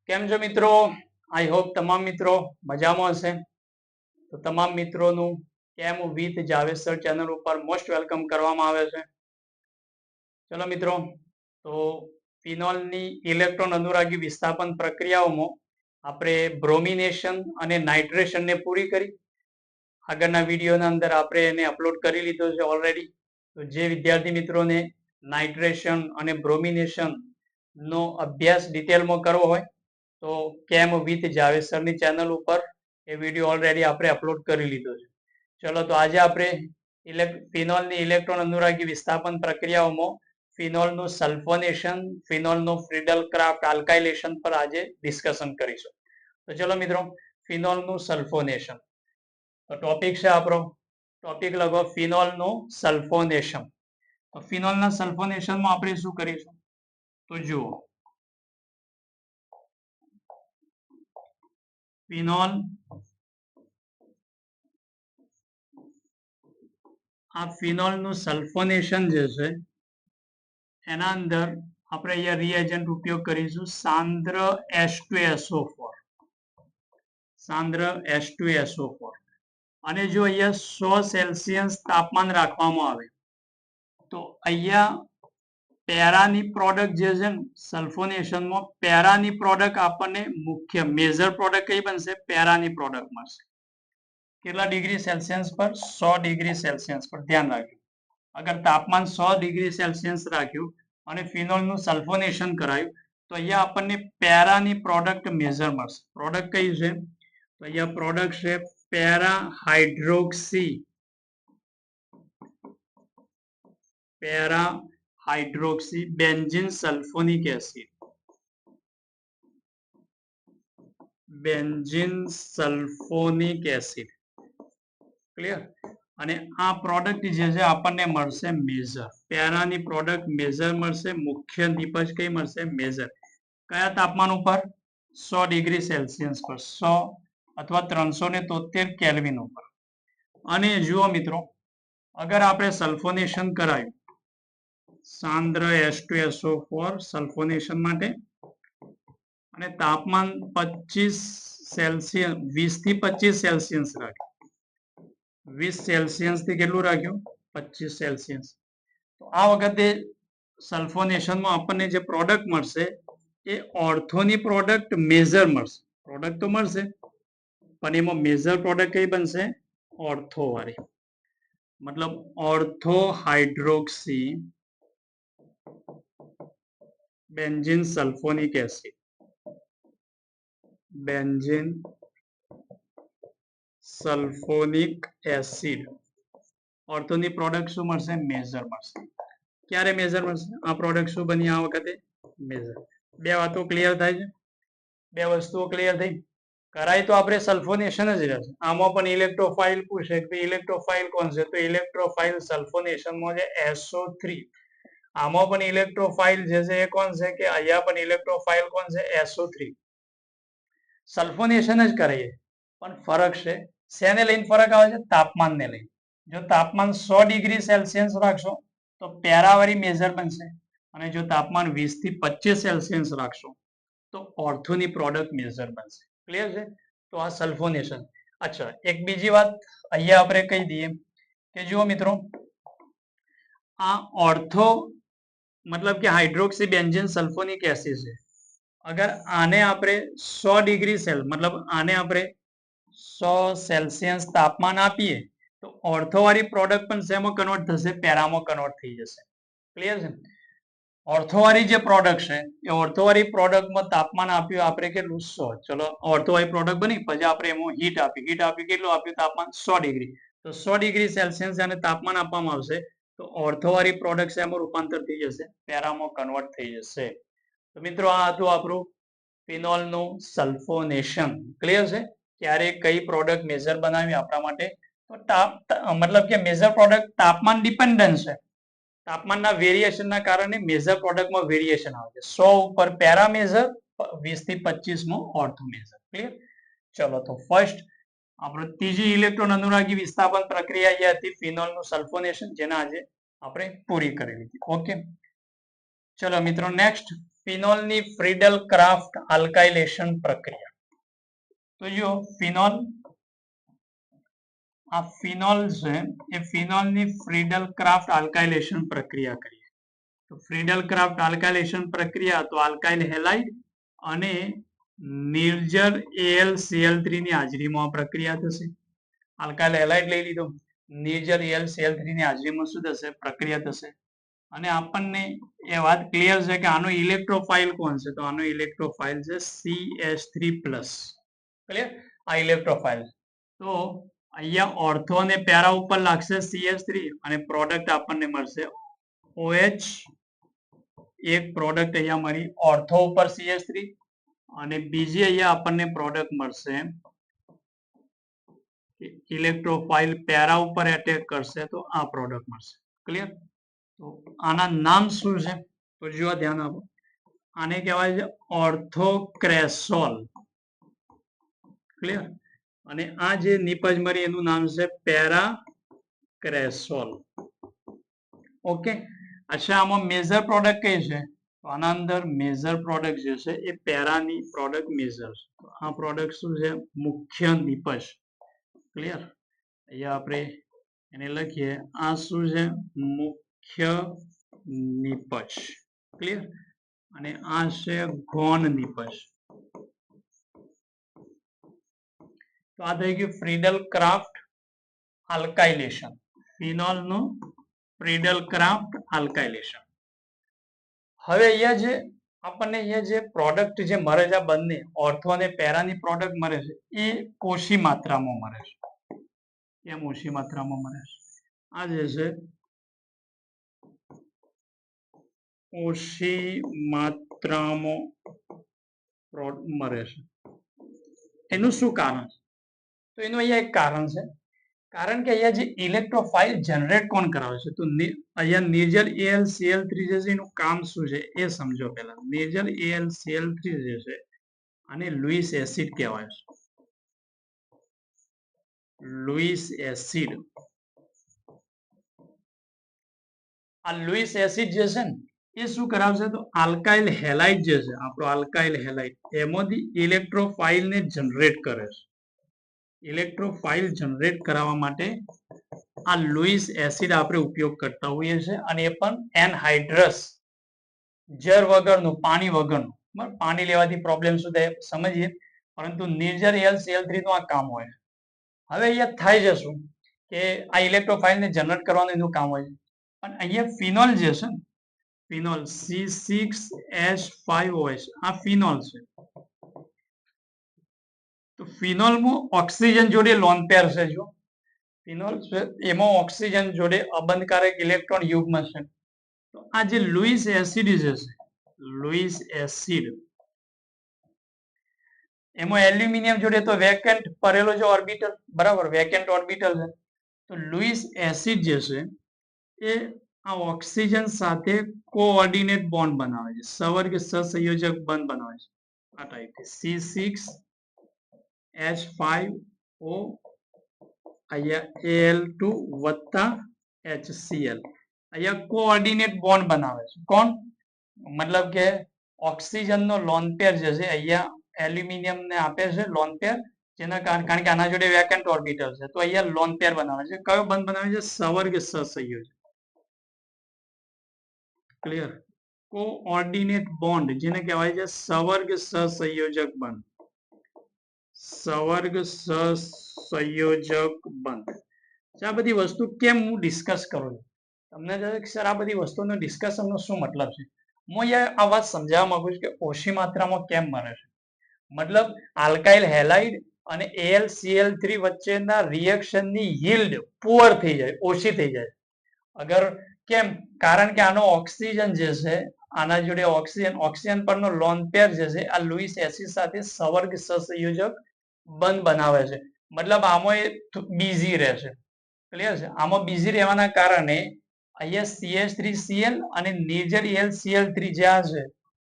કેમ છો મિત્રો? આઈ હોપ તમામ મિત્રો મજામાં હશે. તો તમામ મિત્રોનું કેમ વિથ જાવેસર ચેનલ ઉપર મોસ્ટ વેલકમ કરવામાં આવે છે. ચલો મિત્રો, તો ફિનોલની ઇલેક્ટ્રોન અનુરાગી વિસ્થાપન પ્રક્રિયાઓમાં આપણે બ્રોમિનેશન અને નાઇટ્રેશનને પૂરી કરી. આગળના વિડીયોના અંદર આપણે એને અપલોડ કરી લીધો છે ઓલરેડી. તો જે વિદ્યાર્થી મિત્રોને નાઇટ્રેશન અને બ્રોમિનેશન નો અભ્યાસ ડિટેલમાં કરવો હોય તો કેમ વિથ જાવેસરની ચેનલ ઉપર એ વિડીયો ઓલરેડી આપણે અપલોડ કરી લીધો છે. ચલો, તો આજે આપણે ફિનોલની ઇલેક્ટ્રોન અનુરાગી વિસ્થાપન પ્રક્રિયાઓમાં ફિનોલનું સલ્ફોનેશન, ફિનોલનું ફ્રીડલ ક્રાફ્ટ આલ્કાઇલેશન પર આજે ડિસ્કશન કરીશું. તો ચલો મિત્રો, ફિનોલનું સલ્ફોનેશન તો ટોપિક છે આપણો. ટોપિક લખો ફિનોલનું સલ્ફોનેશન. તો ફિનોલના સલ્ફોનેશનમાં આપણે શું કરીશું? તો જુઓ, ફિનોલ આ ફિનોલનું સલ્ફોનેશન જે છે એના અંદર આપણે અહીંયા રિએજન્ટ ઉપયોગ કરીશું સાંદ્ર H2SO4. સાંદ્ર H2SO4. અને જો અહીંયા 100 સેલ્સિયસ તાપમાન રાખવામાં આવે તો અહીંયા પેરાની પ્રોડક્ટ જે છે ને સલ્ફોનેશનમાં પેરાની પ્રોડક્ટ આપણને મુખ્ય મેજર પ્રોડક્ટ કઈ બનશે? પેરાની પ્રોડક્ટ મળશે. કેટલા ડિગ્રી સેલ્સિયસ પર? 100 ડિગ્રી સેલ્સિયસ પર. ધ્યાન રાખ્યું, અગર તાપમાન 100 ડિગ્રી સેલ્સિયસ રાખ્યું અને ફિનોલનું સલ્ફોનેશન કરાયું તો અહીંયા આપણને પેરાની પ્રોડક્ટ મેજર મળશે. પ્રોડક્ટ કઈ છે? તો અહીંયા પ્રોડક્ટ છે para hydroxy benzene sulfonic acid. Benzene sulfonic acid. Clear? અને આ પ્રોડક્ટ જે છે આપણને મળશે મેજર. પેરાની પ્રોડક્ટ મેજર મળશે. મુખ્ય નિપજ કઈ મળશે? મેજર. કયા તાપમાન ઉપર? 100 ડિગ્રી સેલ્સિયસ પર, 100 અથવા 373 કેલ્વિન ઉપર. અને જુઓ મિત્રો, અગર આપણે સલ્ફોનેશન કરાયું સાંદ્ર H2SO4 સલ્ફોનેશન માટે અને તાપમાન 25 સેલ્સિયસ 20 થી 25 સેલ્સિયસ રાખ્યું. 20 સેલ્સિયસ થી કેટલું રાખ્યું? 25 સેલ્સિયસ. તો આ વખતે સલ્ફોનેશનમાં આપણને જે પ્રોડક્ટ મળશે એ ઓર્થોની પ્રોડક્ટ મેજર મળશે. પ્રોડક્ટ તો મળશે પણ એમાં મેજર પ્રોડક્ટ કઈ બનશે? ઓર્થો વાળી. મતલબ ortho hydroxy benzene sulfonic acid. Benzene sulfonic acid. ઓર્થોની પ્રોડક્ટ શું મળશે? મેજર મળશે. ક્યારે મેજર મળશે? આ પ્રોડક્ટ શું બની આ વખતે? મેજર. બે વાતો ક્લિયર થાય છે? બે વસ્તુઓ ક્લિયર થઈ? કરાય તો આપણે સલ્ફોનેશન જ રહેશે. આમાં પણ ઇલેક્ટ્રોફાઇલ પૂછે કે ઇલેક્ટ્રોફાઇલ કોણ છે? તો ઇલેક્ટ્રોફાઇલ સલ્ફોનેશનમાં છે SO3. આમાં પણ ઇલેક્ટ્રોફાઇલ જે છે એ કોણ છે? કે અહીંયા પણ ઇલેક્ટ્રોફાઇલ કોણ છે? SO3. સલ્ફોનેશન જ કરીએ પણ ફરક છે. શેને લઈને ફરક આવે છે? તાપમાનને લઈને. જો તાપમાન 100 ડિગ્રી સેલ્સિયસ રાખશો તો પેરાવાળી મેજર બનશે અને જો તાપમાન 20 થી 25 સેલ્સિયસ રાખશો તો ઓર્થોની પ્રોડક્ટ મેજર બનશે. ક્લિયર છે? તો આ સલ્ફોનેશન. અચ્છા, એક બીજી વાત અહીંયા આપણે કહી દઈએ કે જુઓ મિત્રો, આ ઓર્થો મતલબ કે હાઇડ્રોક્સી બેન્ઝીન સલ્ફોનિક એસિડ છે. અગર આને આપણે 100 ડિગ્રી સેલ મતલબ આને આપણે 100 સેલ્સિયસ તાપમાન આપીએ તો ઓર્થોવાળી પ્રોડક્ટ પણ શેમાં કન્વર્ટ થશે? પેરામાં કન્વર્ટ થઈ જશે. ક્લિયર છે? ઓર્થોવાળી જે પ્રોડક્ટ છે એ ઓર્થોવાળી પ્રોડક્ટમાં તાપમાન આપ્યું આપણે કેટલું? 100. ચલો, ઓર્થોવાળી પ્રોડક્ટ બની પછી આપણે એમાં હીટ આપી. હીટ આપી કેટલું આપ્યું? તાપમાન 100 ડિગ્રી. તો 100 ડિગ્રી સેલ્સિયસ અને તાપમાન આપવામાં આવશે તો ઓર્થોવાળી પ્રોડક્ટ એમાં રૂપાંતર થઈ જશે, પેરામાં કન્વર્ટ થઈ જશે. તો મિત્રો, આ હતું આપણું ફિનોલનું સલ્ફોનેશન. ક્લિયર છે? ક્યારે કઈ પ્રોડક્ટ મેજર બનાવી આપણા માટે? તો મતલબ કે મેજર પ્રોડક્ટ તાપમાન ડિપેન્ડન્ટ છે. તાપમાનના વેરિએશનના કારણે મેજર પ્રોડક્ટમાં વેરિએશન આવે છે. 100 ઉપર પેરા મેજર, 20 થી 25 માં ઓર્થો મેજર. ક્લિયર? ચલો, તો ફર્સ્ટ આપણે ત્રીજી ઇલેક્ટ્રોન અનુરાગી વિસ્થાપન પ્રક્રિયા જે હતી ફિનોલનું સલ્ફોનેશન, જેના આજે આપણે પૂરી કરી લીધી. ઓકે, ચલો મિત્રો, નેક્સ્ટ ફિનોલની ફ્રીડલ ક્રાફ્ટ આલ્કાઇલેશન પ્રક્રિયા. તો જો ફિનોલ, આ ફિનોલ છે એ ફિનોલની ફ્રીડલ ક્રાફ્ટ આલ્કાઇલેશન પ્રક્રિયા કરીએ તો ફ્રીડલ ક્રાફ્ટ આલ્કાઇલેશન પ્રક્રિયા તો આલ્કાઇલ હેલાઇડ અને નિર્જર AlCl3 ની હાજરીમાં પ્રક્રિયા થશે. આલ્કાઇલ હેલાઇડ લઈ લીધો, નિર્જર AlCl3 ની હાજરીમાં શું થશે? પ્રક્રિયા થશે. અને આપણને એ વાત ક્લિયર છે કે આનો ઇલેક્ટ્રોફાઇલ કોણ છે? તો આનો ઇલેક્ટ્રોફાઇલ છે CH3+. ક્લિયર? આ ઇલેક્ટ્રોફાઇલ. તો અહીંયા ઓર્થો અને પેરા ઉપર લાગશે CH3 અને પ્રોડક્ટ આપણને મળશે OH. એક પ્રોડક્ટ અહીંયા મળી ઓર્થો ઉપર CH3 અને બીજી અહીંયા આપણને પ્રોડક્ટ મળશે ઇલેક્ટ્રોફાઇલ પેરા ઉપર એટેક કરશે તો આ પ્રોડક્ટ મળશે. ક્લિયર? તો આના નામ શું છે? તો જો ધ્યાન આપો, આને કહેવાય છે ઓર્થોક્રેસોલ. ક્લિયર? અને આ જે નિપજ મળી એનું નામ છે પેરાક્રેસોલ. ઓકે. અચ્છા, આમાં મેજર પ્રોડક્ટ કઈ છે? તો આના અંદર મેજર પ્રોડક્ટ જે છે એ પેરાની પ્રોડક્ટ મેજર છે. તો આ પ્રોડક્ટ શું છે? મુખ્ય નિપજ. ક્લિયર? અહીંયા આપણે એને લખીએ, આ શું છે? મુખ્ય નિપજ. ક્લિયર? અને આ છે ગૌણ નિપજ. તો આ થઈ ગયું ફ્રીડલ ક્રાફ્ટ આલ્કાઇલેશન. ફિનોલ નું ફ્રીડલ ક્રાફ્ટ આલ્કાઇલેશન. હવે અહીંયા જે આપણને અહીંયા જે પ્રોડક્ટ જે મળે છે, આ બંને ઓર્થો અને પેરાની પ્રોડક્ટ મળે છે એ ઓછી માત્રામાં મળે છે. કેમ ઓછી માત્રામાં મળે છે? આ જે છે ઓછી માત્રામાં મળે છે. એનું શું કારણ? તો એનું અહીંયા એક કારણ છે. કારણ કે અહીંયા જે ઇલેક્ટ્રોફાઇલ જનરેટ કોણ કરાવે છે? તો અહીંયા નિર્જર AlCl3 જે છે એનું કામ શું છે એ સમજો પહેલા. નિર્જર AlCl3 જે છે આને લુઈસ એસિડ કહેવાય છે. Louis acid. આ લુઈસ એસિડ જે છે ને એ શું કરાવશે? તો આલ્કાઇલ હેલાઇડ જે છે, આપણો આલ્કાઇલ હેલાઇડ, એમાંથી ઇલેક્ટ્રોફાઇલ ને જનરેટ કરે છે. ઇલેક્ટ્રોફાઇલ જનરેટ કરાવવા માટે આ લુઈસ એસિડ આપણે ઉપયોગ કરતા હોઈએ છીએ અને એ પણ એનહાઇડ્રસ, જર વગરનું, પાણી વગરનું. બરાબર? પાણી લેવાથી પ્રોબ્લેમ શું થાય સમજીએ, પરંતુ નિર્જર AlCl3 નું આ કામ હોય. હવે અહીંયા થાય છે શું કે આ ઇલેક્ટ્રોફાઇલ ને જનરેટ કરવાનું એનું કામ હોય છે, પણ અહીંયા ફિનોલ જે છે ને, ફિનોલ C6H5OH, આ ફિનોલ છે. તો ફિનોલમાં ઓક્સિજન જોડે લોન પેર છે. જો ફિનોલ છે એમાં ઓક્સિજન જોડે અબંધકારક ઇલેક્ટ્રોન યુગ્મ છે. તો આ જે લુઈસ એસિડ જે છે, લુઈસ એસિડ, એમાં એલ્યુમિનિયમ જોડે તો વેકેન્ટ પડેલો છે ઓર્બિટલ. બરાબર? વેકેન્ટ ઓર્બિટલ છે. તો લુઈસ એસિડ જે છે એ આ ઓક્સિજન સાથે કોઓર્ડિનેટ બોન્ડ બનાવે છે, સવર્ગ સહસંયોજક બંધ બનાવે છે. આ ટાઈપ C6H5O અહીંયા Al2 વત્તા HCl અહીંયા કોઓર્ડિનેટ બોન્ડ બનાવે છે. કોણ? મતલબ કે ઓક્સિજનનો લોન પેર જે છે અહીંયા એલ્યુમિનિયમ ને આપે છે લોન પેર, જેના કારણ કે આના જોડે વેકેન્ટ ઓર્બિટલ છે. તો અહીંયા લોન પેર બનાવે છે. કયો બંધ બનાવે છે? સવર્ગ સહસંયોજક. ક્લિયર? કોઓર્ડિનેટ બોન્ડ જેને કહેવાય છે સવર્ગ સહસંયોજક બંધ. સવર્ગ સહસંયોજક બંધ. આ બધી વસ્તુ કેમ હું ડિસ્કસ કરું છું? તમને સર આ બધી વસ્તુનો ડિસ્કશનનો શું મતલબ છે? હું અહીંયા આ વાત સમજાવવા માંગુ છું કે ઓછી માત્રામાં કેમ મળે છે. મતલબ આલ્કાઇલ હેલાઇડ અને AlCl3 વચ્ચેના રિએક્શનની યીલ્ડ પુઅર થઈ જાય, ઓછી થઈ જાય. અગર કેમ? કારણ કે આનો ઓક્સિજન જે છે, આના જોડે ઓક્સિજન પરનો લોન પેર જે છે આ લુઈસ એસિડ સાથે સવર્ગ સહસંયોજક બંધ બનાવે છે. મતલબ આમાં એ બીઝી રહેશે. ક્લિયર છે? આમાં બીઝી રહેવાના કારણે અહીંયા CH3Cl અને નિર્જર AlCl3 જે આ છે,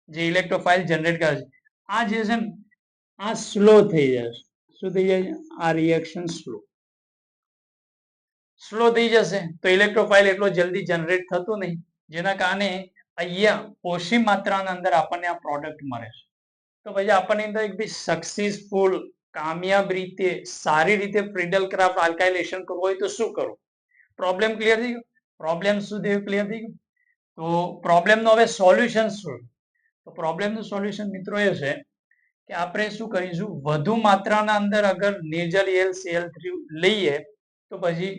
જે ઇલેક્ટ્રોફાઇલ જનરેટ કરે છે, આ જે છે ને આ સ્લો થઈ જાય છે. શું થઈ જાય છે? આ રિએક્શન સ્લો થઈ જશે તો ઇલેક્ટ્રોફાઇલ એટલો જલ્દી જનરેટ થતો નહીં, જેના કારણે અહીંયા ઓછી માત્રાના અંદર આપણને આ પ્રોડક્ટ મળે છે. તો પછી આપણને અંદર એક બી સક્સેસફુલ કામયાબ રીતે સારી રીતે ફ્રીડલ ક્રાફ્ટ આલ્કાઇલેશન કરવું હોય તો શું કરવું? પ્રોબ્લેમ ક્લિયર થઈ ગયો? પ્રોબ્લેમ શું થયું ક્લિયર થઈ ગયું? તો પ્રોબ્લેમનો હવે સોલ્યુશન શું? તો પ્રોબ્લેમનું સોલ્યુશન મિત્રો એ છે કે આપણે શું કરીશું, વધુ માત્રાના અંદર અગર નેઝલ Cl3 લઈએ તો પછી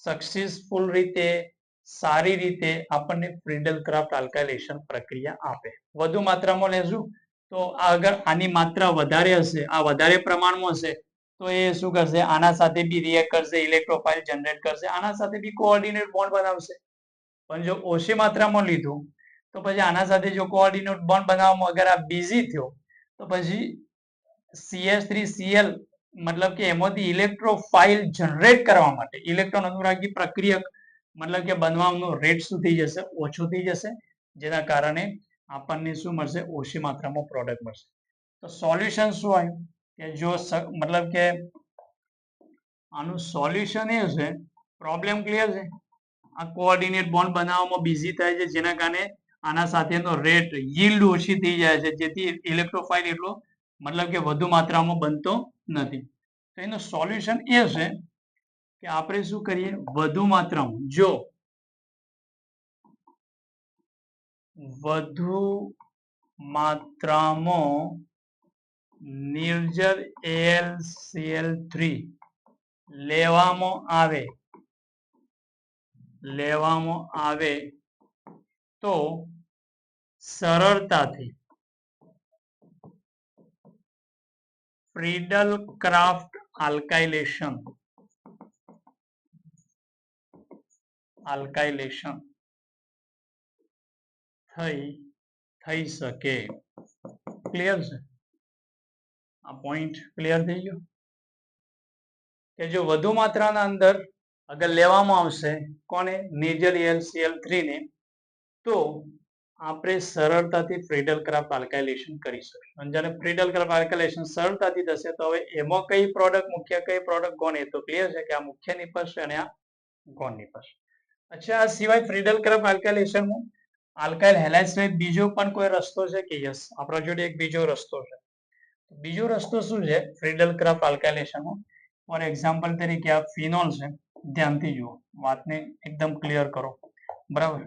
સક્સેસફુલ રીતે સારી રીતે આપણને ફ્રીડલ ક્રાફ્ટ આલ્કાઇલેશન પ્રક્રિયા આપે. વધુ માત્રામાં લેશું તો અગર આની માત્રા વધારે હશે, આ વધારે પ્રમાણમાં હશે તો એ શું કરશે, આના સાથે બી રિએક્ટ કરશે, ઇલેક્ટ્રોફાઇલ જનરેટ કરશે, આના સાથે બી કોઓર્ડિનેટ બોન્ડ બનાવશે. પણ જો ઓછી માત્રામાં લીધું તો પછી આના સાથે જો કોઓર્ડિનેટ બોન્ડ બનાવવામાં અગર આ બિઝી થયો તો પછી CH3Cl મતલબ કે એમાંથી ઇલેક્ટ્રોફાઇલ જનરેટ કરવા માટે ઇલેક્ટ્રોન અનુરાગી પ્રક્રિયા મતલબ કે બનવાનો રેટ શું થઈ જશે, ઓછો થઈ જશે, જેના કારણે આપણને શું મળશે, ઓછી માત્રામાં પ્રોડક્ટ મળશે. તો સોલ્યુશન શું આવ્યું કે જો મતલબ કે આનું સોલ્યુશન એ છે, પ્રોબ્લેમ ક્લિયર છે, આ કોઓર્ડિનેટ બોન્ડ બનાવવામાં બિઝી થાય છે, જેના કારણે આના સાથેનો રેટ yielded ઓછી થઈ જાય છે, જેથી ઇલેક્ટ્રોફાઇલ એટલો મતલબ કે વધુ માત્રામાં બનતો નથી. તો એનું સોલ્યુશન એ છે કે આપણે શું કરીએ, વધુ માત્રામાં જો વધુ માત્રામાં નિર્જર AlCl3 લેવામાં આવે તો સરળતાથી ફ્રીડલ ક્રાફ્ટ આલ્કાઇલેશન થઈ શકે. ક્લિયર છે? આ પોઈન્ટ ક્લિયર થઈ ગયો કે જો વધુ માત્રાના અંદર અગર લેવામાં આવશે કોને, નેઝલ AlCl3 ને, તો આપણે સરળતાથી ફ્રીડલ ક્રાફ્ટ આલ્કાઇલેશન કરી શકીશું. અને જ્યારે ફ્રીડલ ક્રાફ્ટ આલ્કાઇલેશન સરળતાથી થશે તો હવે એમાં કઈ પ્રોડક્ટ મુખ્ય, કઈ પ્રોડક્ટ ગૌણ, એ તો ક્લિયર છે કે આ મુખ્ય નીપજશે અને આ ગૌણ નીપજશે. અચ્છા, આ સિવાય ફ્રીડલ ક્રાફ્ટ આલ્કાઇલેશનમાં આલ્કાઇલ હેલાઇડ સિવાય બીજો પણ કોઈ રસ્તો છે કે? યસ, આપણા જોડે એક બીજો રસ્તો છે. બીજો રસ્તો શું છે ફ્રીડલ ક્રાફ્ટ આલ્કાઇલેશનમાં? ફોર એક્ઝામ્પલ તરીકે આ ફિનોલ છે, ધ્યાનથી જુઓ, વાતને એકદમ ક્લિયર કરો, બરાબર.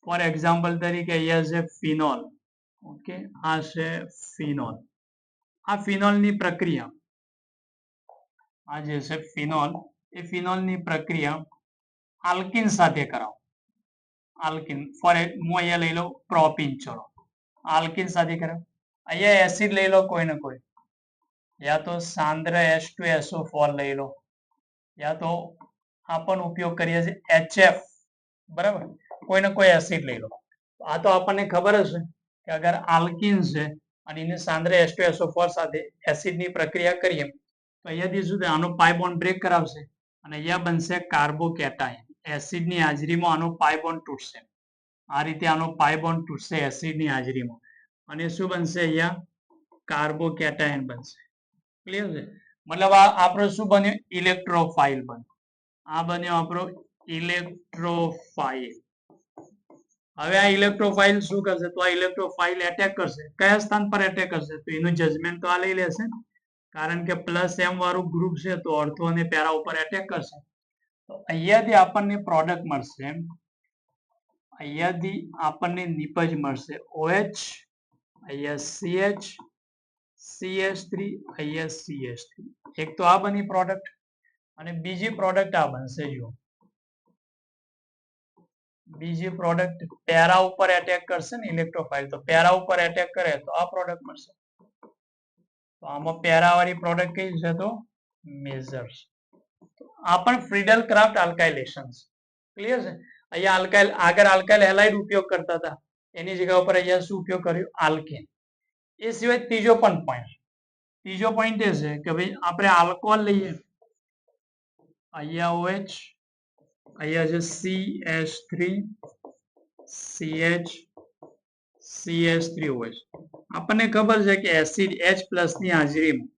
ફોર એક્ઝામ્પલ તરીકે અહીંયા છે ફિનોલ, ઓકે, આ છે ફિનોલ. આ ફિનોલની પ્રક્રિયા, આ જે છે ફિનોલ, એ ફિનોલની પ્રક્રિયા આલ્કિન સાથે કરાવો. આલ્કિન ફોર હું અહીંયા લઈ લઉં પ્રોપીન, ચલો આલ્કિન સાથે કરાવો. અહીંયા એસિડ લઈ લો કોઈ ને કોઈ, યા તો સાંદ્ર H2SO4 લઈ લો, યા તો આ પણ ઉપયોગ કરીએ છીએ HF, બરાબર, કોઈને કોઈ એસિડ લઈ લો. આ તો આપણને ખબર હશે કે અગર આલ્કિન છે અને એને સાંદ્ર H2SO4 સાથે એસિડની પ્રક્રિયા કરીએ તો અહીંયાથી શું થાય, આનો પાઈ બોન્ડ બ્રેક કરાવશે અને અહીંયા બનશે કાર્બોકેટાયન. એસિડની હાજરીમાં આનો પાઈ બોન્ડ તૂટશે, આ રીતે આનો પાઈ બોન્ડ તૂટશે એસિડની હાજરીમાં અને શું બનશે, અહીંયા કાર્બોકેટાયન બનશે. ક્લિયર છે? મતલબ આ આપણો શું બન્યો, ઇલેક્ટ્રોફાઇલ બન્યો. આ બન્યો આપણો ઇલેક્ટ્રોફાઇલ. હવે આ ઇલેક્ટ્રોફાઇલ શું કરશે, તો આ ઇલેક્ટ્રોફાઇલ એટેક કરશે. કયા સ્થાન પર એટેક કરશે, તો એનું જજમેન્ટ તો આ લઈ લેશે, કારણ કે +M વાળું ગ્રુપ છે તો ઓર્થો અને પેરા ઉપર એટેક કરશે. તો અહીંયાથી આપણને પ્રોડક્ટ મળશે, અહીંયાથી આપણને નિપજ મળશે OH, અહીંયા CH, CH3, અહીંયા CH3. એક તો આ બની પ્રોડક્ટ અને બીજી પ્રોડક્ટ આ બનશે. જો બીજી પ્રોડક્ટ પેરા ઉપર એટેક કરશે ને ઇલેક્ટ્રોફાઇલ, તો પેરા ઉપર એટેક કરે તો આ પ્રોડક્ટ મળશે. તો આમાં પેરા વાળી પ્રોડક્ટ કઈ છે, તો મેજર્સ. આ પણ ફ્રીડલ ક્રાફ્ટ આલ્કાઇલેશન છે. ક્લિયર છે? અહીંયા આલ્કાઇલ, આગળ આલ્કાઇલ હેલાઇડ ઉપયોગ કરતા હતા, એની જગ્યા ઉપર અહીંયા શું ઉપયોગ કર્યું, આલ્કેન. એ સિવાય ત્રીજો પણ પોઈન્ટ, ત્રીજો પોઈન્ટ એ છે કે ભાઈ આપણે આલ્કોહોલ લઈએ, અહીંયા OH, અહીંયા છે CH3, CH, CH3OH. આપણને ખબર છે કે એસિડ H+ ની હાજરીમાં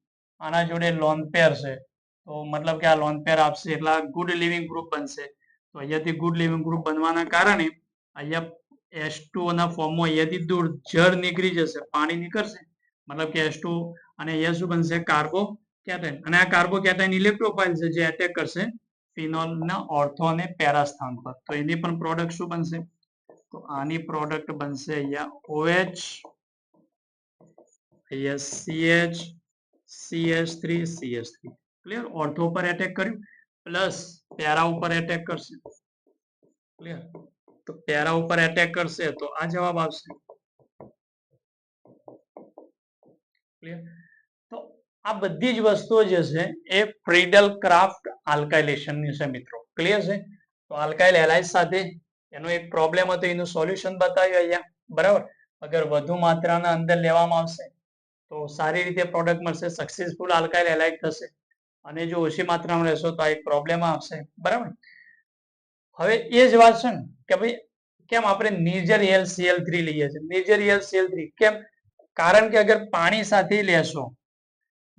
આના જોડે લોન પેર છે, તો મતલબ કે આ લોન પેર આપશે એટલે ગુડ લિવિંગ ગ્રુપ બનશે. તો અહીંયાથી ગુડ લિવિંગ ગ્રુપ બનવાના કારણે અહીંયા H2O ના ફોર્મમાં અહીંયાથી દૂર જળ નીકળી જશે, પાણી નીકળશે, મતલબ કે H2O, અને અહીંયા શું બનશે? કાર્બોકેટાયન. અને આ કાર્બોકેટાયન ઇલેક્ટ્રોફાઇલ છે, જે એટેક કરશે ફિનોલના ઓર્થો અને પેરા સ્થાન પર. તો એની પણ પ્રોડક્ટ શું બનશે? તો આની પ્રોડક્ટ બનશે અહીંયા OH, અહીંયા CH, CH3, CH3. Clear? Ortho ઉપર એટેક કર્યું, પ્લસ પેરા ઉપર એટેક કરશે. ક્લિયર? તો પેરા ઉપર એટેક કરશે તો આ જવાબ આવશે. ક્લિયર? તો આ બધી જ વસ્તુઓ જે છે એ ફ્રીડલ ક્રાફ્ટ આલ્કાઇલેશન ની છે મિત્રો. ક્લિયર છે? તો આલ્કાઇલ હેલાઇડ સાથે એનો એક પ્રોબ્લેમ હતો, એનું સોલ્યુશન બતાવ્યું અહીંયા. બરાબર? અગર વધુ માત્રાના અંદર લેવામાં આવશે તો સારી રીતે પ્રોડક્ટ મળશે, સક્સેસફુલ આલ્કાઇલ હેલાઇડ થશે. અને જો ઓછી માત્રામાં લેશો તો આ એક પ્રોબ્લેમ આવશે. બરાબર? હવે એ જ વાત છે ને કે ભાઈ કેમ આપણે નિર્જર HCl3 લઈએ છીએ? નિર્જર HCl3 કેમ? કારણ કે અગર પાણી સાથે લેશો,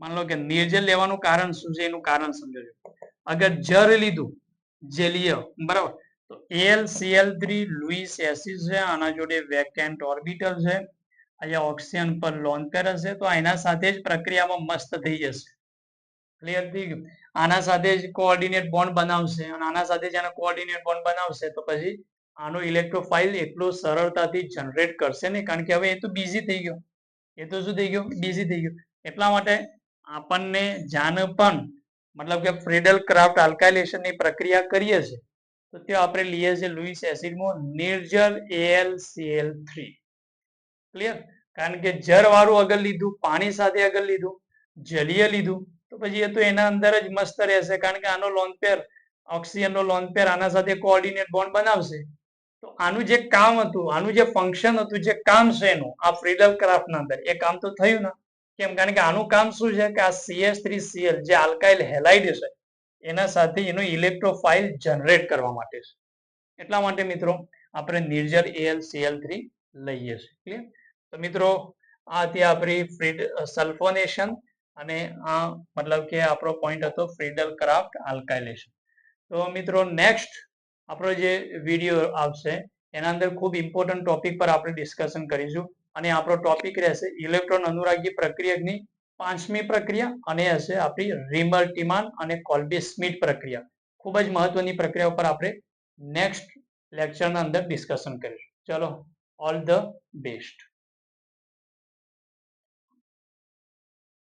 માન લો કે નિર્જર લેવાનું કારણ શું છે, એનું કારણ સમજો. અગર જર લીધું, જલીય, બરાબર, તો AlCl3 લુઈસ એસિડ છે, આના જોડે વેકેન્ટ ઓર્બિટલ છે, અહીંયા ઓક્સિજન પર લોન પેર હશે, તો એના સાથે જ પ્રક્રિયામાં મસ્ત થઈ જશે. ક્લિયર થઈ ગયું? આના સાથે જ કોઓર્ડિનેટ બોન્ડ બનાવશે, અને આના સાથે જ આનો કોઓર્ડિનેટ બોન્ડ બનાવશે, તો પછી આનો ઇલેક્ટ્રોફાઇલ એટલું સરળતાથી જનરેટ કરશે નહીં, કારણ કે હવે એ તો બીઝી થઈ ગયો. એ તો શું થઈ ગયું? બીઝી થઈ ગયું. એટલા માટે આપણને જાન પણ મતલબ કે ફ્રીડલ ક્રાફ્ટ આલ્કાઇલેશન ની પ્રક્રિયા કરીએ છીએ તો તે આપણે લઈએ છીએ લુઈસ એસિડમાં નિર્જર AlCl3. ક્લિયર? કારણ કે જર વાળું અગર લીધું, પાણી સાથે અગર લીધું, જલીય લીધું, તો પછી એ તો એના અંદર જ મસ્ત રહેશે, કારણ કે આનો લોન પેર, ઓક્સિજનનો લોન પેર આના સાથે કોઓર્ડિનેટ બોન્ડ બનાવશે. તો આનું જે કામ હતું, આનું જે ફંક્શન હતું, જે કામ છે એનું આ ફ્રીડલ ક્રાફ્ટ ના અંદર, એ કામ તો થયું ને. કેમ? કારણ કે આનું કામ શું છે કે આ CH3Cl જે આલ્કાઇલ હેલાઇડ છે એના સાથે એનું ઇલેક્ટ્રોફાઇલ જનરેટ કરવા માટે છે. એટલા માટે મિત્રો આપણે નિર્જર AlCl3 લઈએ છીએ. ક્લિયર? તો મિત્રો આ હતી આપણી સલ્ફોનેશન, અને આ મતલબ કે આપણો પોઈન્ટ હતો ફ્રીડલ ક્રાફ્ટ આલ્કાઇલેશન. તો મિત્રો નેક્સ્ટ આપણો જે વિડીયો આવશે એના અંદર ખૂબ ઇમ્પોર્ટન્ટ ટોપિક પર આપણે ડિસ્કશન કરીશું, અને આપણો ટોપિક રહેશે ઇલેક્ટ્રોન અનુરાગી પ્રક્રિયકની 5મી પ્રક્રિયા, અને હશે આપણી રીમર-ટીમાન અને કોલ્બી-સ્મિટ પ્રક્રિયા. ખૂબ જ મહત્વની પ્રક્રિયા ઉપર આપણે નેક્સ્ટ લેક્ચરના અંદર ડિસ્કશન કરીશું. ચલો, ઓલ ધ બેસ્ટ.